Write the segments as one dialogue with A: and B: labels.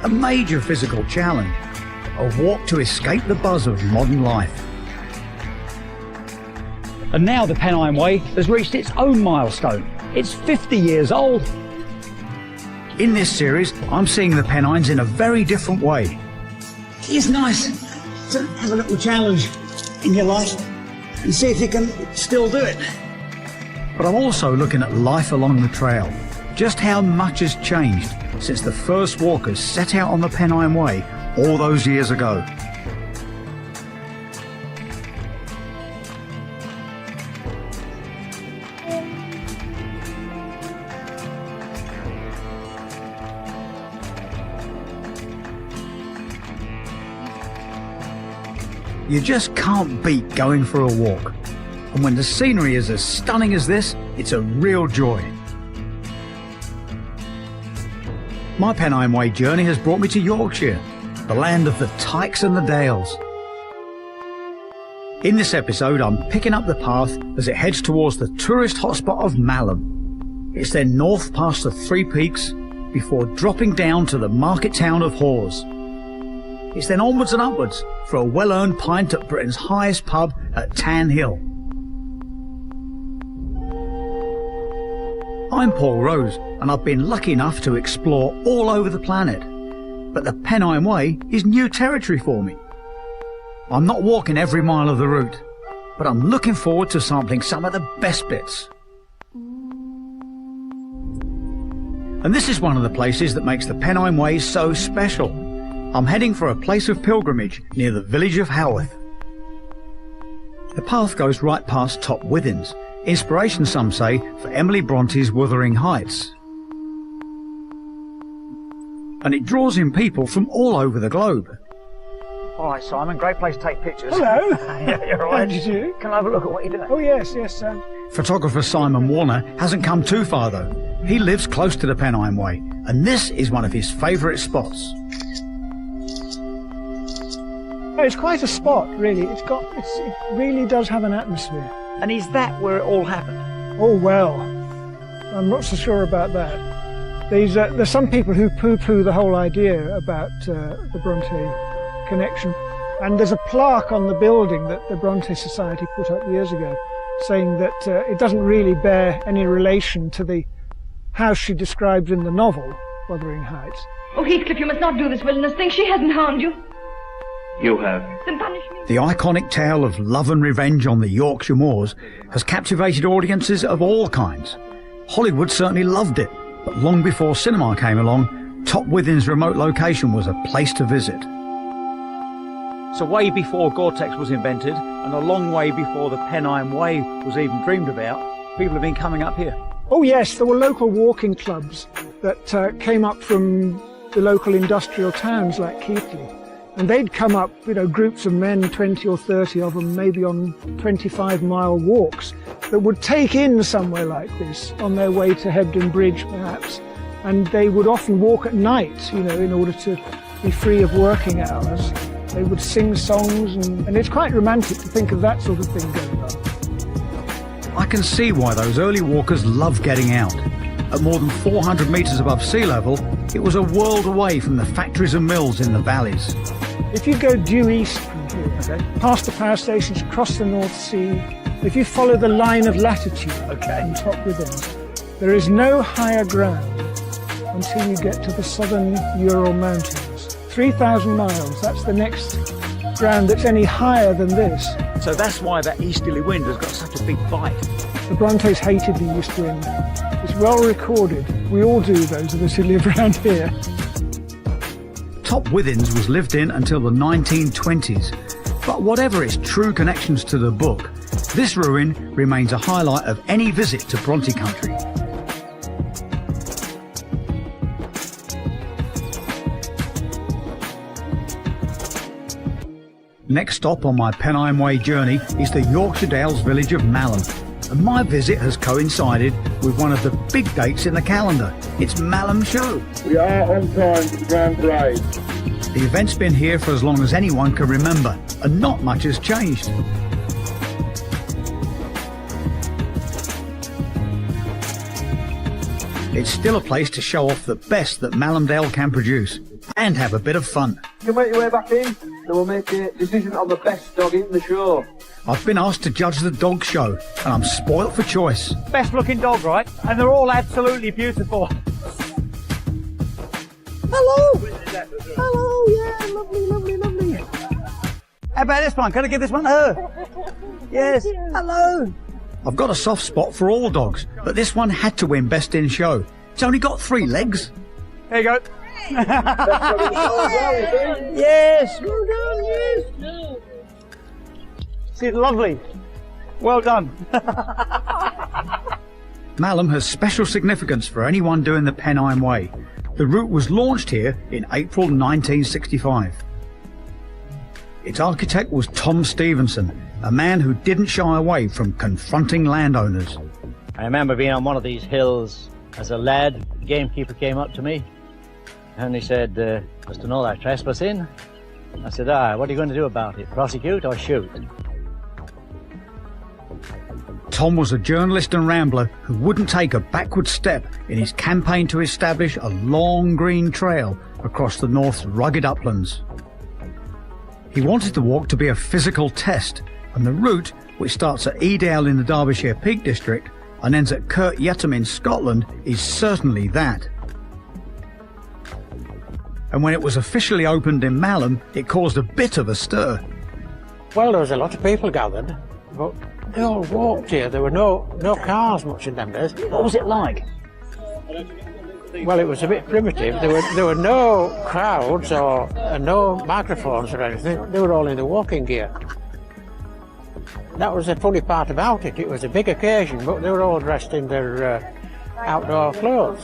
A: a major physical challenge, a walk to escape the buzz of modern life. And now the Pennine Way has reached its own milestone. It's 50 years old. In this series, I'm seeing the Pennines in a very different way. It's nice to have a little challenge in your life and see if you can still do it. But I'm also looking at life along the trail, just how much has changed since the first walkers set out on the Pennine Way all those years ago. You just can't beat going for a walk. And when the scenery is as stunning as this, it's a real joy. My Pennine Way journey has brought me to Yorkshire, the land of the tykes and the dales. In this episode, I'm picking up the path as it heads towards the tourist hotspot of Malham. It's then north past the Three Peaks before dropping down to the market town of Hawes. It's then onwards and upwards for a well-earned pint at Britain's highest pub at Tan Hill. I'm Paul Rose, and I've been lucky enough to explore all over the planet. But the Pennine Way is new territory for me. I'm not walking every mile of the route, but I'm looking forward to sampling some of the best bits. And this is one of the places that makes the Pennine Way so special. I'm heading for a place of pilgrimage near the village of Haworth. The path goes right past Top Withens, inspiration, some say, for Emily Bronte's Wuthering Heights. And it draws in people from all over the globe. All right, Simon, great place to take pictures.
B: Hello.
A: Yeah, you're all right.
B: How did you?
A: Can I have a look at what you're doing?
B: Oh, yes,
A: Photographer Simon Warner hasn't come too far, though. He lives close to the Pennine Way, and this is one of his favourite spots.
B: It's quite a spot, really. It really does have an atmosphere.
A: And is that where it all happened?
B: Oh, well, I'm not so sure about that. There's some people who poo-poo the whole idea about the Bronte connection. And there's a plaque on the building that the Bronte Society put up years ago saying that it doesn't really bear any relation to the house she describes in the novel, Wuthering Heights.
C: Oh, Heathcliff, you must not do this wilderness thing. She hasn't harmed you.
D: You have.
C: Then punish me.
A: The iconic tale of love and revenge on the Yorkshire moors has captivated audiences of all kinds. Hollywood certainly loved it, but long before cinema came along, Top Withen's remote location was a place to visit. So way before Gore-Tex was invented, and a long way before the Pennine Way was even dreamed about, people have been coming up here.
B: Oh, yes, there were local walking clubs that came up from the local industrial towns like Keighley. And they'd come up, groups of men, 20 or 30 of them, maybe on 25-mile walks, that would take in somewhere like this on their way to Hebden Bridge, perhaps. And they would often walk at night, in order to be free of working hours. They would sing songs, and it's quite romantic to think of that sort of thing going on.
A: I can see why those early walkers loved getting out. At more than 400 metres above sea level, it was a world away from the factories and mills in the valleys.
B: If you go due east from here, past the power stations, across the North Sea, if you follow the line of latitude on Top Withens, there is no higher ground until you get to the southern Ural Mountains. 3,000 miles, that's the next ground that's any higher than this.
A: So that's why that easterly wind has got such a big bite.
B: The Brontes hated the east wind. It's well recorded. We all do, those of us who live around here.
A: Top Withens was lived in until the 1920s, but whatever its true connections to the book, this ruin remains a highlight of any visit to Bronte country. Next stop on my Pennine Way journey is the Yorkshire Dales village of Malham, and my visit has coincided with one of the big dates in the calendar. It's Malham Show.
D: We are on time for the Grand Parade.
A: The event's been here for as long as anyone can remember, and not much has changed. it's still a place to show off the best that Malhamdale can produce and have a bit of fun.
D: You make your way back in, and we'll make a decision on the best dog in the show.
A: I've been asked to judge the dog show, and I'm spoilt for choice.
E: Best looking dog, right? And they're all absolutely beautiful. Hello! Hello, yeah, lovely, lovely, lovely. How about this one? Can I give this one to her? Yes, hello.
A: I've got a soft spot for all dogs, but this one had to win Best in Show. It's only got 3 legs.
E: There you go. Yes, well done, yes. She's lovely. Well done.
A: Malham has special significance for anyone doing the Pennine Way. The route was launched here in April 1965. Its architect was Tom Stevenson, a man who didn't shy away from confronting landowners.
F: I remember being on one of these hills as a lad. The gamekeeper came up to me and he said, "Was to know that trespassing?" I said, what are you going to do about it? Prosecute or shoot?
A: Tom was a journalist and rambler who wouldn't take a backward step in his campaign to establish a long green trail across the north's rugged uplands. He wanted the walk to be a physical test, and the route, which starts at Edale in the Derbyshire Peak District and ends at Kirk Yetholm in Scotland, is certainly that. And when it was officially opened in Malham, it caused a bit of a stir.
G: Well, there was a lot of people gathered, but they all walked here. There were no cars much in them days.
E: What was it like?
G: Well, it was a bit primitive. There were no crowds or no microphones or anything. They were all in the walking gear. That was the funny part about it. It was a big occasion, but they were all dressed in their outdoor clothes.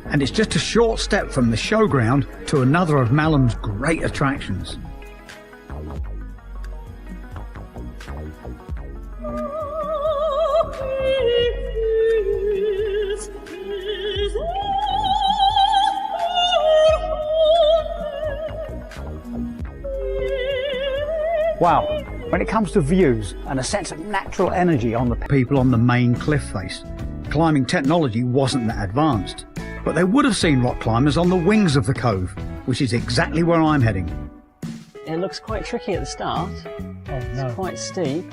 A: And it's just a short step from the showground to another of Malham's great attractions.
E: Wow. When it comes to views and a sense of natural energy on the
A: People on the main cliff face. Climbing technology wasn't that advanced, but they would have seen rock climbers on the wings of the cove, which is exactly where I'm heading.
H: It looks quite tricky at the start. It's quite steep.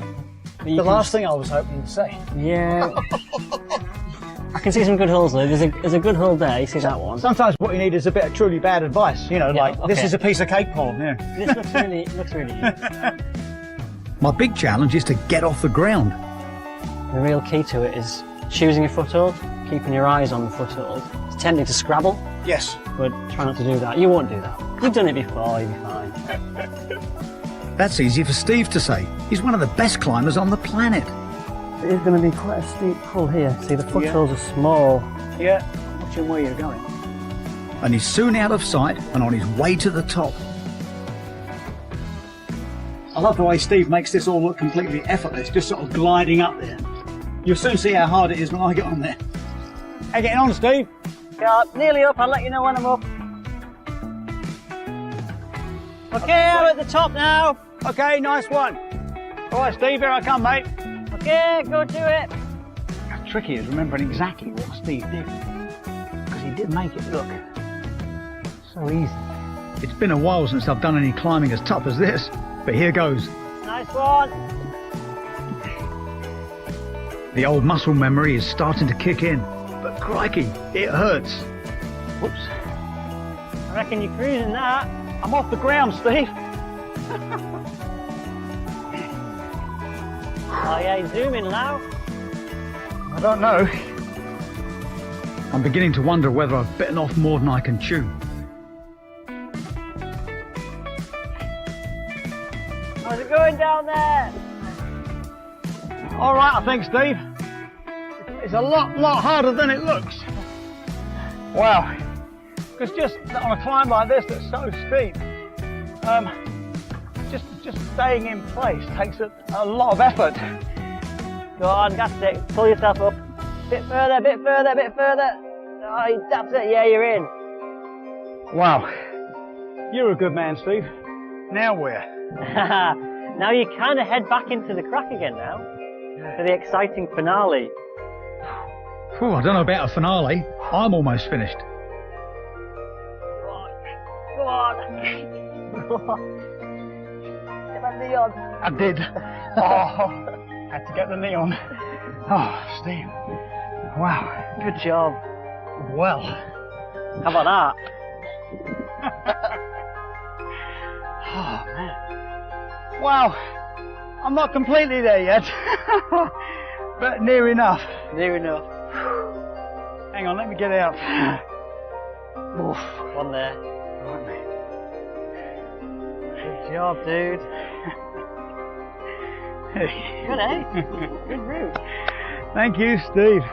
E: The last thing I was hoping to say.
H: Yeah. I can see some good hills though. There's a good hill there, you see that one?
E: Sometimes what you need is a bit of truly bad advice, you know,
H: Yeah,
E: like, this
H: okay.
E: is a piece of cake, Paul. Yeah.
H: This looks really easy.
A: My big challenge is to get off the ground.
H: The real key to it is choosing a foothold, keeping your eyes on the foothold. It's tempting to scrabble,
E: Yes.
H: but try not to do that. You won't do that. You've done it before, you'll be fine.
A: That's easy for Steve to say. He's one of the best climbers on the planet.
H: It is going to be quite a steep pull here. See, the footholds are small.
E: Yeah. Watching where you're going.
A: And he's soon out of sight and on his way to the top.
E: I love the way Steve makes this all look completely effortless, just sort of gliding up there. You'll soon see how hard it is when I get on there. How you getting on, Steve?
H: Yeah, nearly up. I'll let you know when I'm up. Okay, I'm at the top now.
E: Okay, nice one. All right, Steve, here I come, mate.
H: Okay, go to it.
E: What's tricky is remembering exactly what Steve did, because he did make it look so easy.
A: It's been a while since I've done any climbing as tough as this, but here goes.
H: Nice one.
A: The old muscle memory is starting to kick in, but crikey, it hurts.
E: Whoops.
H: I reckon you're cruising that.
E: I'm off the ground, Steve.
H: Oh yeah, he's zooming now.
E: I don't know.
A: I'm beginning to wonder whether I've bitten off more than I can chew.
H: How's it going down there?
E: All right, I think, Steve. It's a lot harder than it looks. Wow. Because just on a climb like this that's so steep, just staying in place takes a lot of effort.
H: Go on, that's it. Pull yourself up. Bit further, bit further, bit further. Oh, that's it. Yeah, you're in.
E: Wow. You're a good man, Steve. Now where?
H: Now you kind of head back into the crack again now.
E: Yeah.
H: for the exciting finale.
A: Phew, I don't know about a finale. I'm almost finished.
H: Go on. Go on. Get that knee on.
E: I did. Oh, had to get the knee on. Oh, Steve. Wow.
H: Good job.
E: Well.
H: How about that?
E: Oh, man. Wow. I'm not completely there yet. But near enough.
H: Near enough.
E: Hang on, let me get out.
H: Oof. One there. Good job, dude. Good, eh? Good route.
E: Thank you, Steve.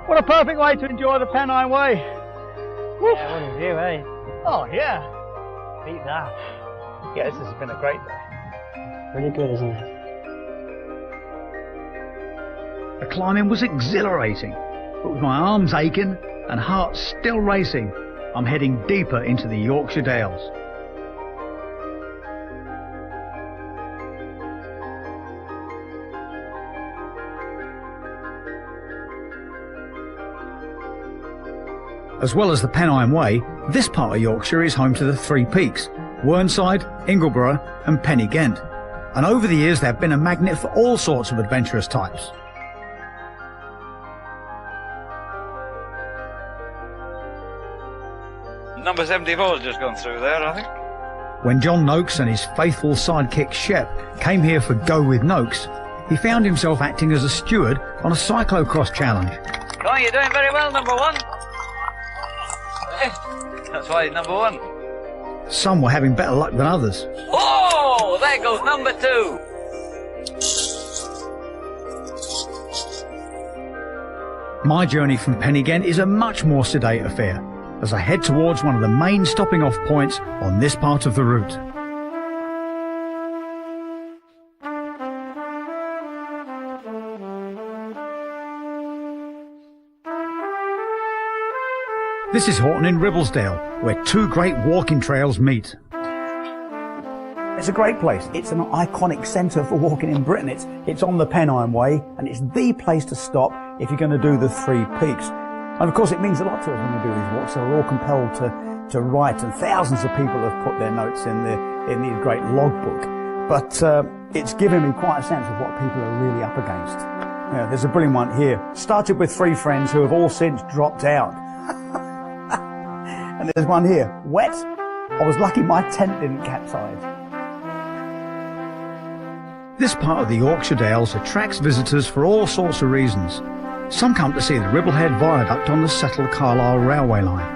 E: What a perfect way to enjoy the Pennine Way. Woof.
H: Yeah, what a view, eh?
E: Oh, yeah.
H: Beat that.
E: Yeah, this has been a great day.
H: Really good, isn't it?
A: The climbing was exhilarating, but with my arms aching and heart still racing, I'm heading deeper into the Yorkshire Dales. As well as the Pennine Way, this part of Yorkshire is home to the Three Peaks, Whernside, Ingleborough and Pennine. And over the years they've been a magnet for all sorts of adventurous types.
I: Number 74 has just gone through there, I think.
A: When John Noakes and his faithful sidekick Shep came here for Go With Noakes, he found himself acting as a steward on a cyclocross challenge.
I: Oh, you're doing very well, number one. That's why he's number one.
A: Some were having better luck than others.
I: Oh, there goes number two.
A: My journey from Pennine is a much more sedate affair, as I head towards one of the main stopping off points on this part of the route. This is Horton in Ribblesdale, where two great walking trails meet.
J: It's a great place. It's an iconic centre for walking in Britain. It's on the Pennine Way, and it's the place to stop if you're going to do the Three Peaks. And of course it means a lot to us when we do these walks, so we're all compelled to write, and thousands of people have put their notes in the great logbook. But it's given me quite a sense of what people are really up against. You know, there's a brilliant one here. Started with 3 friends who have all since dropped out. And there's one here. Wet. I was lucky my tent didn't capsize.
A: This part of the Yorkshire Dales attracts visitors for all sorts of reasons. Some come to see the Ribblehead Viaduct on the Settle-Carlisle railway line.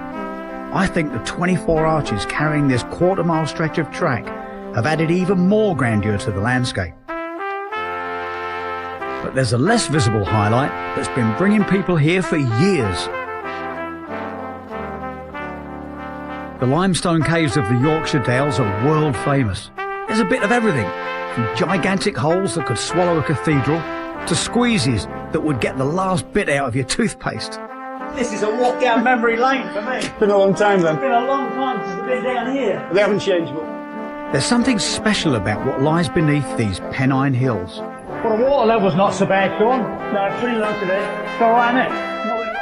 A: I think the 24 arches carrying this quarter-mile stretch of track have added even more grandeur to the landscape. But there's a less visible highlight that's been bringing people here for years. The limestone caves of the Yorkshire Dales are world famous. There's a bit of everything, from gigantic holes that could swallow a cathedral to squeezes that would get the last bit out of your toothpaste.
J: This is a walk down memory lane for me.
E: Been a long time then.
J: It's been a long time since I've been down here.
E: They haven't changed much.
A: There's something special about what lies beneath these Pennine hills.
E: Well, the water level's not so bad, Sean. No, it's pretty low today. It's all right, isn't it?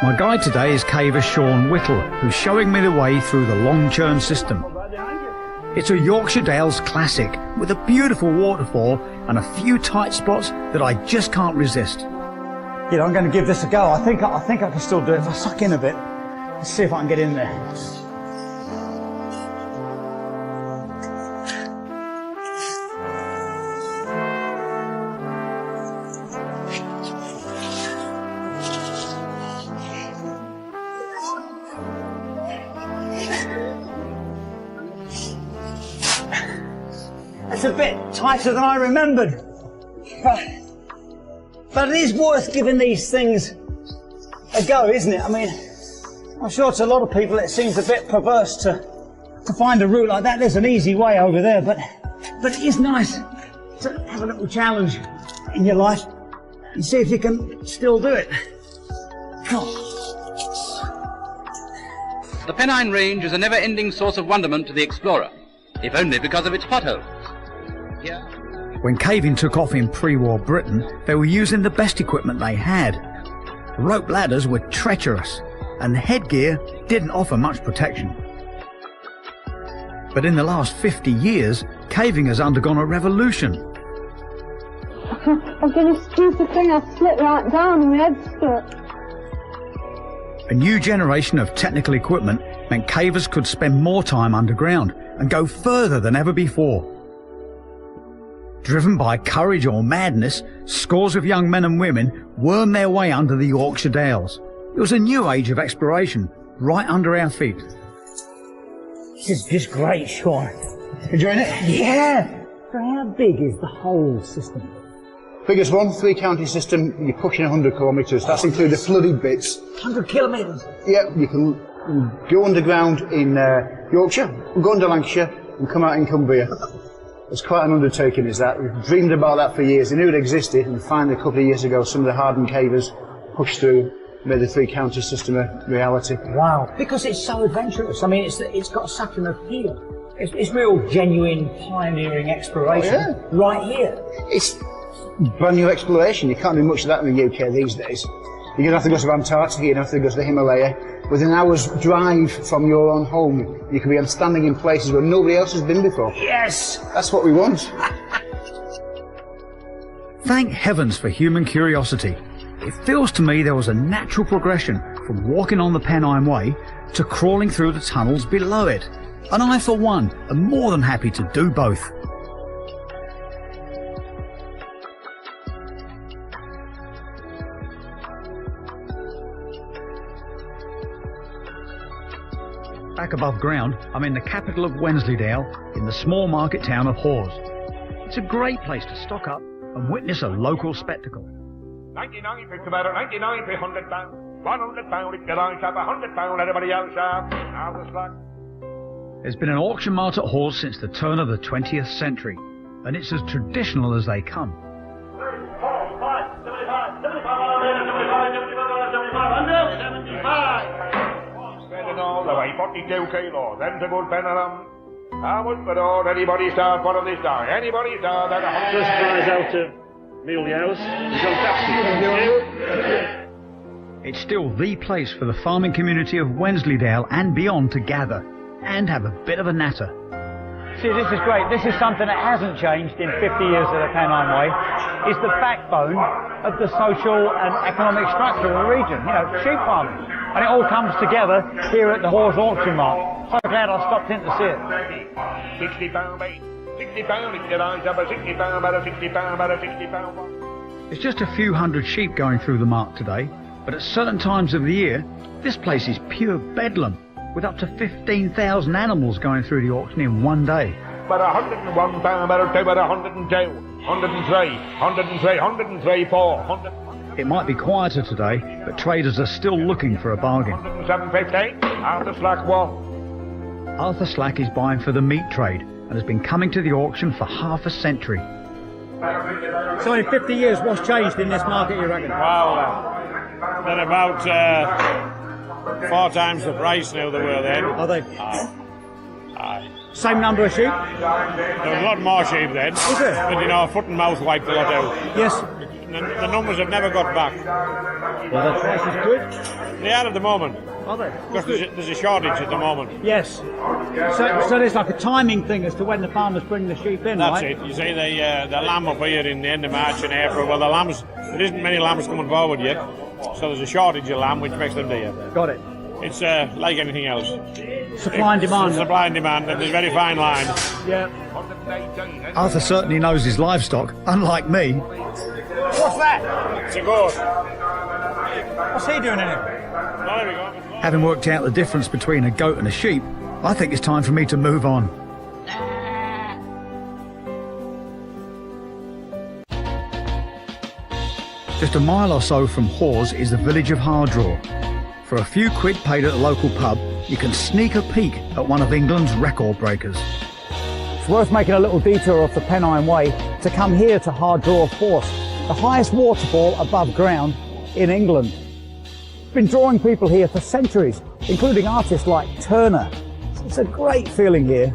A: My guide today is caver Sean Whittle, who's showing me the way through the Long Churn system. It's a Yorkshire Dales classic with a beautiful waterfall and a few tight spots that I just can't resist.
J: You know, I'm going to give this a go. I think I can still do it if I suck in a bit. Let's see if I can get in there. It's a bit tighter than I remembered. But it is worth giving these things a go, isn't it? I mean, I'm sure to a lot of people it seems a bit perverse to find a route like that. There's an easy way over there, but it is nice to have a little challenge in your life and see if you can still do it.
K: The Pennine Range is a never-ending source of wonderment to the explorer, if only because of its potholes. Here,
A: When caving took off in pre-war Britain, they were using the best equipment they had. Rope ladders were treacherous, and headgear didn't offer much protection. But in the last 50 years, caving has undergone a revolution.
C: I've done a stupid thing. I slipped right down and my head split.
A: A new generation of technical equipment meant cavers could spend more time underground and go further than ever before. Driven by courage or madness, scores of young men and women wormed their way under the Yorkshire Dales. It was a new age of exploration, right under our feet.
J: This is just great, Sean.
A: Enjoying it?
J: Yeah! So how big is the whole system?
K: Biggest one, 3-county system, you're pushing 100 kilometres. That's including the flooded bits.
J: 100 kilometres?
K: Yeah, you can go underground in Yorkshire, go under Lancashire, and come out in Cumbria. It's quite an undertaking, is that. We've dreamed about that for years. We knew it existed, and finally a couple of years ago, some of the hardened cavers pushed through, made the 3-county system a reality.
J: Wow. Because it's so adventurous. I mean, it's got such an appeal. It's real genuine pioneering exploration right here.
K: It's brand new exploration. You can't do much of that in the UK these days. You're going to have to go to Antarctica, you're going to have to go to the Himalaya. Within an hour's drive from your own home, you can be standing in places where nobody else has been before.
J: Yes!
K: That's what we want.
A: Thank heavens for human curiosity. It feels to me there was a natural progression from walking on the Pennine Way to crawling through the tunnels below it. And I, for one, am more than happy to do both. Back above ground, I'm in the capital of Wensleydale, in the small market town of Hawes. It's a great place to stock up and witness a local spectacle.
L: 99 p tomato, 99 p £100, £100 if you like, have £100, everybody else have. Now the slack.
A: There's been an auction mart at Hawes since the turn of the 20th century, and it's as traditional as they come.
L: 75. Spending all the way, 42 kilos, them's a good pen of them. How much for all? Anybody start one of this time? Anybody start at 100?
M: First prize out of Mealy House.
A: It's still the place for the farming community of Wensleydale and beyond to gather and have a bit of a natter.
E: See, this is great. This is something that hasn't changed in 50 years of the Pennine Way. It's the backbone of the social and economic structure of the region. You know, sheep farming. And it all comes together here at the Hawes Auction Mart. So glad I stopped in to see it.
L: £60, mate. £60 if you like, have a £60, about a £60, about a £60.
A: There's just a few hundred sheep going through the mart today, but at certain times of the year, this place is pure bedlam, with up to 15,000 animals going through the auction in one day.
L: About £101, about 2, about 102, 103, 103, 103, 4, 100.
A: It might be quieter today, but traders are still looking for a bargain.
L: 107.50, Arthur Slack 1.
A: Arthur Slack is buying for the meat trade and has been coming to the auction for half a century.
E: So in 50 years, what's changed in this market, you reckon?
G: Well, they're about 4 times the price now they were then.
E: Are they?
G: Aye.
E: Same number of sheep?
G: There was a lot more sheep then.
E: Is there?
G: But you know, foot and mouth wiped a lot out.
E: Yes.
G: The numbers have never got back.
E: Well, the price is good.
G: They are at the moment.
E: Are they?
G: Because there's a shortage at the moment.
E: Yes. So there's like a timing thing as to when the farmers bring the sheep in,
G: That's
E: right?
G: it. You see the lamb up here in the end of March and April. Well, there isn't many lambs coming forward yet. So there's a shortage of lamb, which makes them dear.
E: Got it.
G: It's like anything else.
E: Supply and demand.
G: Supply and demand, and there's very fine lines.
E: Yeah.
A: Arthur certainly knows his livestock, unlike me.
E: What's that?
G: It's a goat.
E: What's he doing in it?
G: Oh, there we go.
A: Having worked out the difference between a goat and a sheep, I think it's time for me to move on. Just a mile or so from Hawes is the village of Hardraw. For a few quid paid at a local pub, you can sneak a peek at one of England's record breakers.
J: It's worth making a little detour off the Pennine Way to come here to Hardraw Force, the highest waterfall above ground in England. It's been drawing people here for centuries, including artists like Turner. It's a great feeling here.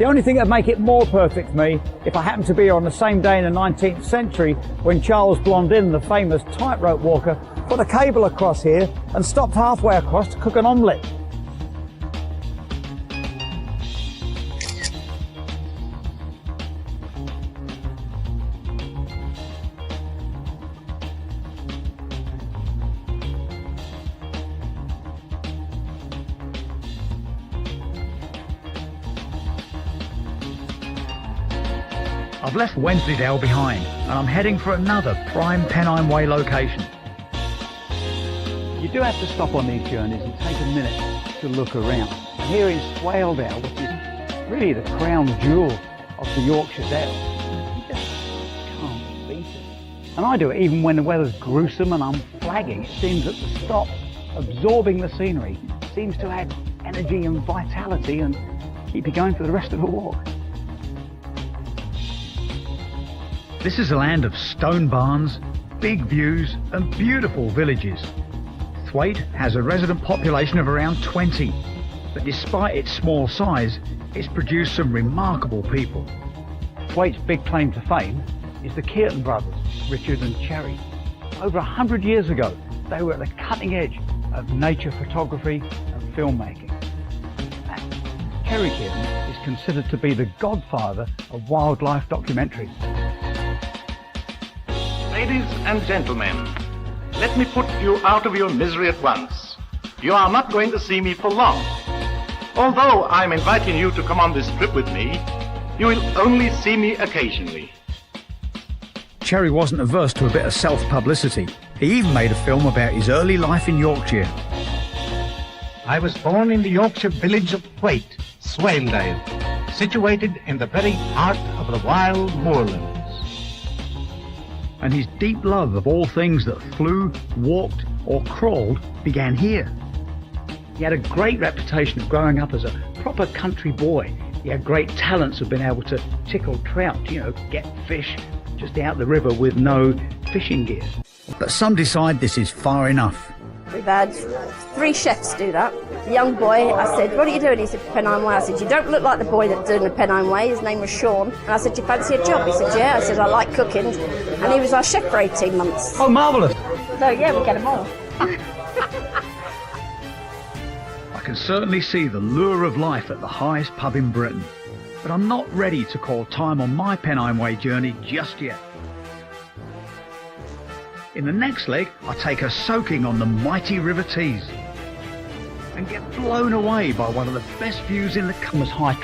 E: The only thing that would make it more perfect for me, if I happened to be here on the same day in the 19th century when Charles Blondin, the famous tightrope walker, put a cable across here and stopped halfway across to cook an omelette.
A: I've left Wensleydale behind and I'm heading for another prime Pennine Way location.
E: You do have to stop on these journeys and take a minute to look around. Here is Swaledale, which is really the crown jewel of the Yorkshire Dales. You just can't beat it. And I do it even when the weather's gruesome and I'm flagging. It seems that the stop, absorbing the scenery, seems to add energy and vitality and keep you going for the rest of the walk.
A: This is a land of stone barns, big views and beautiful villages. Thwaite has a resident population of around 20, but despite its small size, it's produced some remarkable people.
E: Thwaite's big claim to fame is the Kearton brothers, Richard and Cherry. Over 100 years ago, they were at the cutting edge of nature photography and filmmaking. And Cherry Kearton is considered to be the godfather of wildlife documentaries.
N: Ladies and gentlemen, let me put you out of your misery at once. You are not going to see me for long. Although I'm inviting you to come on this trip with me, you will only see me occasionally.
A: Cherry wasn't averse to a bit of self-publicity. He even made a film about his early life in Yorkshire.
N: I was born in the Yorkshire village of Thwaite, Swaledale, situated in the very heart of the wild moorlands.
A: And his deep love of all things that flew, walked or crawled began here. He had a great reputation of growing up as a proper country boy. He had great talents of being able to tickle trout, get fish just out the river with no fishing gear. But some decide this is far enough.
O: We've had 3 chefs do that. The young boy, I said, what are you doing? He said, Pennine Way. I said, you don't look like the boy that's doing the Pennine Way. His name was Sean. And I said, do you fancy a job? He said, yeah. I said, I like cooking. And he was our chef for 18 months.
A: Oh, marvellous.
O: So, yeah, we'll get him all.
A: I can certainly see the lure of life at the highest pub in Britain. But I'm not ready to call time on my Pennine Way journey just yet. In the next leg, I take a soaking on the mighty River Tees and get blown away by one of the best views in the High